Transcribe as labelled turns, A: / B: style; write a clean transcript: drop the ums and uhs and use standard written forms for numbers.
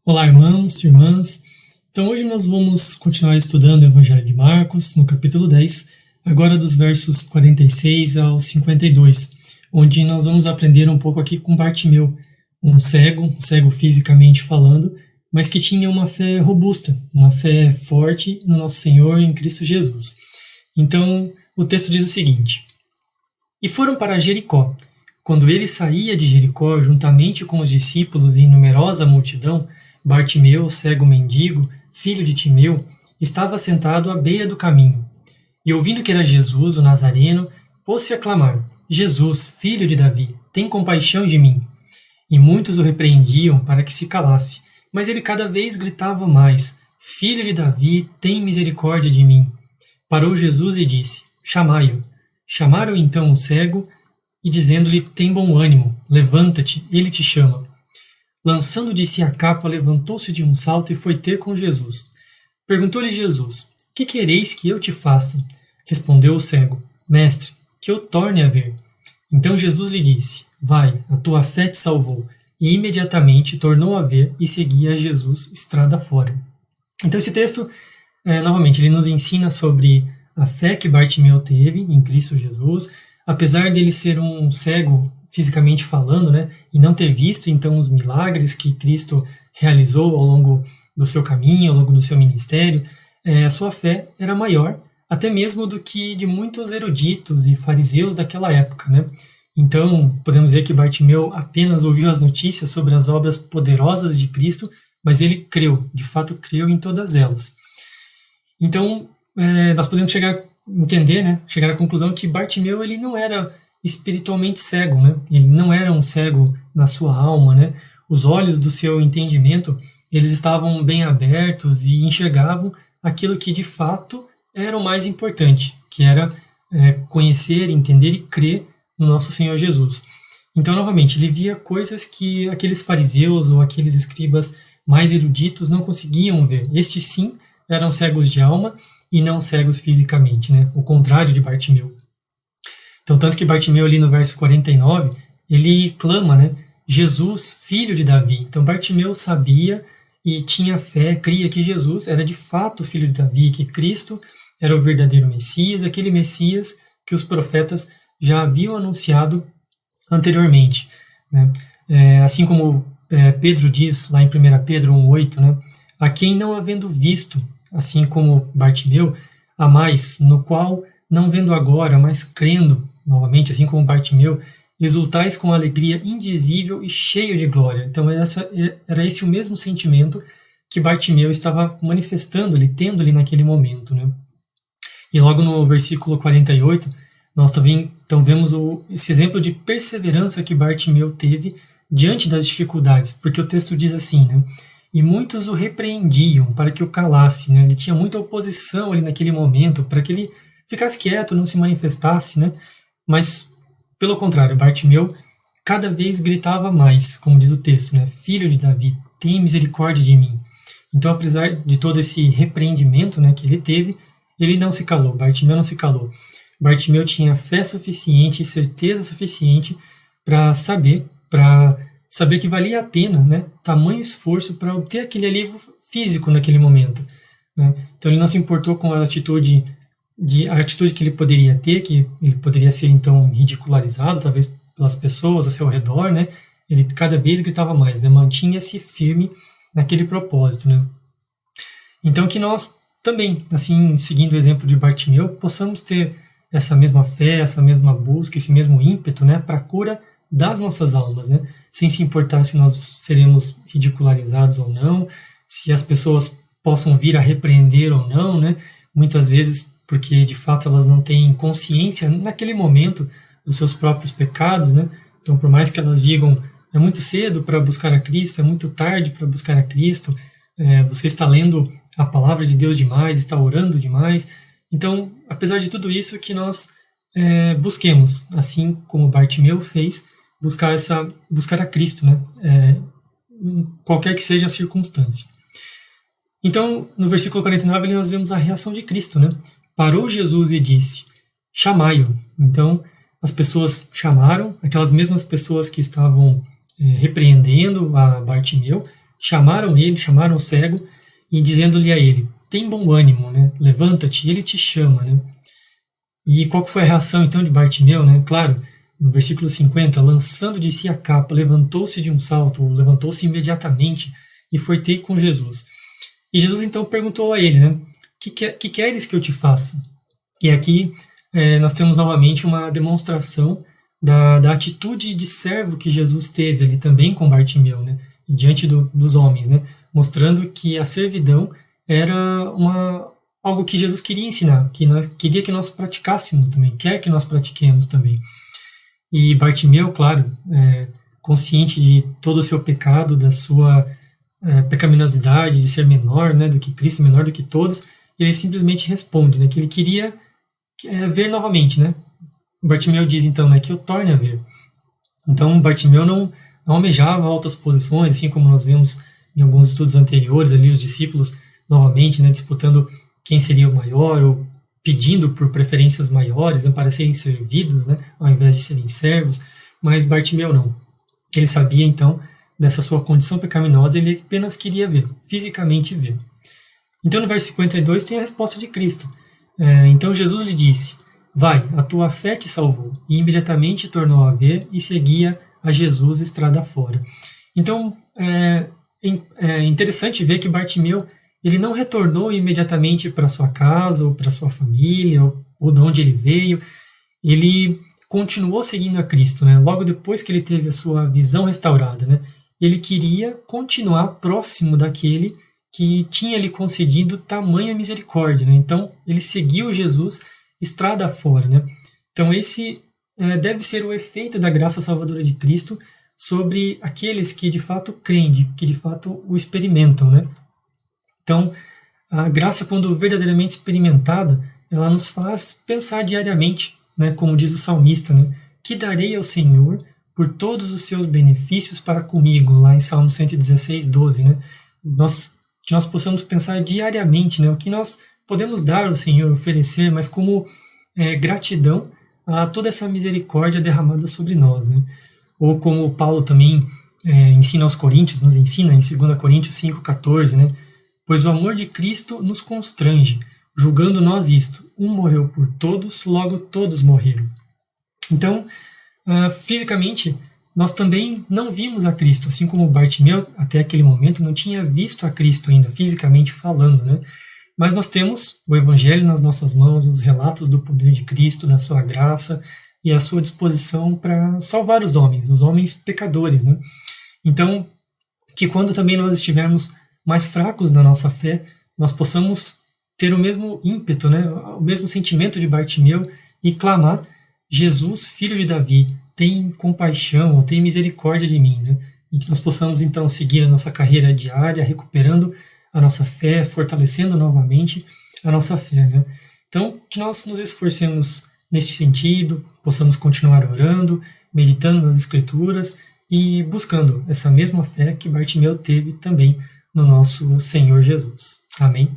A: Olá, irmãos e irmãs. Então, hoje nós vamos continuar estudando o Evangelho de Marcos, no capítulo 10, agora dos versos 46 ao 52, onde nós vamos aprender um pouco aqui com Bartimeu, um cego fisicamente falando, mas que tinha uma fé robusta, uma fé forte no nosso Senhor em Cristo Jesus. Então, o texto diz o seguinte: E foram para Jericó. Quando ele saía de Jericó, juntamente com os discípulos e numerosa multidão, Bartimeu, cego mendigo, filho de Timeu, estava sentado à beira do caminho. E ouvindo que era Jesus, o Nazareno, pôs-se a clamar: Jesus, filho de Davi, tem compaixão de mim. E muitos o repreendiam para que se calasse, mas ele cada vez gritava mais: Filho de Davi, tem misericórdia de mim. Parou Jesus e disse: Chamai-o. Chamaram então o cego e dizendo-lhe: Tem bom ânimo, levanta-te, ele te chama. Lançando de si a capa, levantou-se de um salto e foi ter com Jesus. Perguntou-lhe Jesus: Que quereis que eu te faça? Respondeu o cego: Mestre, que eu torne a ver. Então Jesus lhe disse: Vai, a tua fé te salvou. E imediatamente tornou a ver e seguia a Jesus estrada fora. Então esse texto, novamente, ele nos ensina sobre a fé que Bartimeu teve em Cristo Jesus, apesar dele ser um cego fisicamente falando, né, e não ter visto então os milagres que Cristo realizou ao longo do seu caminho, ao longo do seu ministério, a sua fé era maior, até mesmo do que de muitos eruditos e fariseus daquela época, né? Então, podemos dizer que Bartimeu apenas ouviu as notícias sobre as obras poderosas de Cristo, mas ele creu, de fato creu em todas elas. Então, nós podemos chegar à conclusão que Bartimeu ele não era espiritualmente cego, né? Ele não era um cego na sua alma, né? Os olhos do seu entendimento, eles estavam bem abertos e enxergavam aquilo que de fato era o mais importante, que era conhecer, entender e crer no nosso Senhor Jesus. Então, novamente, ele via coisas que aqueles fariseus ou aqueles escribas mais eruditos não conseguiam ver. Estes sim eram cegos de alma e não cegos fisicamente, né? O contrário de Bartimeu. Então, tanto que Bartimeu ali no verso 49, ele clama, né? Jesus, filho de Davi. Então, Bartimeu sabia e tinha fé, cria que Jesus era de fato filho de Davi, que Cristo era o verdadeiro Messias, aquele Messias que os profetas já haviam anunciado anteriormente, né? Assim como Pedro diz lá em 1 Pedro 1,8, né? A quem não havendo visto, assim como Bartimeu, há mais, no qual, não vendo agora, mas crendo, novamente, assim como Bartimeu, exultais com alegria indizível e cheio de glória. Então era esse o mesmo sentimento que Bartimeu estava manifestando, tendo ali naquele momento, né? E logo no versículo 48, nós também então vemos esse exemplo de perseverança que Bartimeu teve diante das dificuldades, porque o texto diz assim, né? E muitos o repreendiam para que o calasse, né? Ele tinha muita oposição ali naquele momento, para que ele ficasse quieto, não se manifestasse, né? Mas, pelo contrário, Bartimeu cada vez gritava mais, como diz o texto, né? Filho de Davi, tem misericórdia de mim. Então, apesar de todo esse repreendimento, né, que ele teve, ele não se calou, Bartimeu não se calou. Bartimeu tinha fé suficiente e certeza suficiente para saber que valia a pena, né, tamanho esforço para obter aquele alívio físico naquele momento, né? Então ele não se importou com a atitude que ele poderia ter, que ele poderia ser então ridicularizado, talvez pelas pessoas ao seu redor, né? Ele cada vez gritava mais, né? Mantinha-se firme naquele propósito, né? Então que nós também, assim, seguindo o exemplo de Bartimeu, possamos ter essa mesma fé, essa mesma busca, esse mesmo ímpeto, né, para a cura das nossas almas, né? Sem se importar se nós seremos ridicularizados ou não, se as pessoas possam vir a repreender ou não, né? Muitas vezes porque de fato elas não têm consciência naquele momento dos seus próprios pecados, né? Então, por mais que elas digam é muito cedo para buscar a Cristo, é muito tarde para buscar a Cristo, você está lendo a palavra de Deus demais, está orando demais. Então, apesar de tudo isso, que nós busquemos, assim como Bartimeu fez, buscar a Cristo, né? Em qualquer que seja a circunstância. Então, no versículo 49, nós vemos a reação de Cristo, né? Parou Jesus e disse: chamai-o. Então, as pessoas chamaram, aquelas mesmas pessoas que estavam repreendendo a Bartimeu, chamaram ele, chamaram o cego, e dizendo-lhe a ele, tem bom ânimo, né? Levanta-te, ele te chama, né? E qual que foi a reação então de Bartimeu, né? Claro, no versículo 50, lançando de si a capa, levantou-se de um salto, levantou-se imediatamente e foi ter com Jesus. E Jesus então perguntou a ele, né? Que queres que eu te faça? E aqui nós temos novamente uma demonstração da atitude de servo que Jesus teve ali também com Bartimeu, né? Diante dos homens, né? Mostrando que a servidão era algo que Jesus queria ensinar, queria que nós praticássemos também, quer que nós pratiquemos também. E Bartimeu, claro, consciente de todo o seu pecado, da sua pecaminosidade, de ser menor, né, do que Cristo, menor do que todos, ele simplesmente responde, né, que ele queria ver novamente, né? Bartimeu diz então, né, que eu torne a ver. Então Bartimeu não almejava altas posições, assim como nós vemos em alguns estudos anteriores ali os discípulos novamente, né, disputando quem seria o maior ou pedindo por preferências maiores, né, para serem servidos, né, ao invés de serem servos. Mas Bartimeu não. Ele sabia então dessa sua condição pecaminosa, ele apenas queria ver, fisicamente ver. Então no verso 52 tem a resposta de Cristo. Então Jesus lhe disse, vai, a tua fé te salvou. E imediatamente tornou a ver e seguia a Jesus estrada fora. Então é interessante ver que Bartimeu ele não retornou imediatamente para sua casa ou para sua família ou de onde ele veio. Ele continuou seguindo a Cristo, né? Logo depois que ele teve a sua visão restaurada, né? Ele queria continuar próximo daquele que tinha lhe concedido tamanha misericórdia, né? Então ele seguiu Jesus estrada fora, né? Então esse deve ser o efeito da graça salvadora de Cristo sobre aqueles que de fato creem, que de fato o experimentam, né? Então, a graça, quando verdadeiramente experimentada, ela nos faz pensar diariamente, né, como diz o salmista, né, que darei ao Senhor por todos os seus benefícios para comigo, lá em Salmo 116, 12. Né, que nós possamos pensar diariamente, né, o que nós podemos dar ao Senhor, oferecer, mas como gratidão a toda essa misericórdia derramada sobre nós. Né, ou como Paulo também ensina aos Coríntios, nos ensina em 2 Coríntios 5,14, né, pois o amor de Cristo nos constrange, julgando nós isto, um morreu por todos, logo todos morreram. Então, fisicamente, nós também não vimos a Cristo, assim como Bartimeu, até aquele momento, não tinha visto a Cristo ainda, fisicamente falando, né? Mas nós temos o Evangelho nas nossas mãos, os relatos do poder de Cristo, da sua graça e a sua disposição para salvar os homens pecadores, né? Então, que quando também nós estivermos mais fracos na nossa fé, nós possamos ter o mesmo ímpeto, né, o mesmo sentimento de Bartimeu e clamar, Jesus, filho de Davi, tem compaixão ou tem misericórdia de mim, né? E que nós possamos então seguir a nossa carreira diária, recuperando a nossa fé, fortalecendo novamente a nossa fé, né? Então, que nós nos esforcemos neste sentido, possamos continuar orando, meditando nas Escrituras e buscando essa mesma fé que Bartimeu teve também no nosso Senhor Jesus. Amém?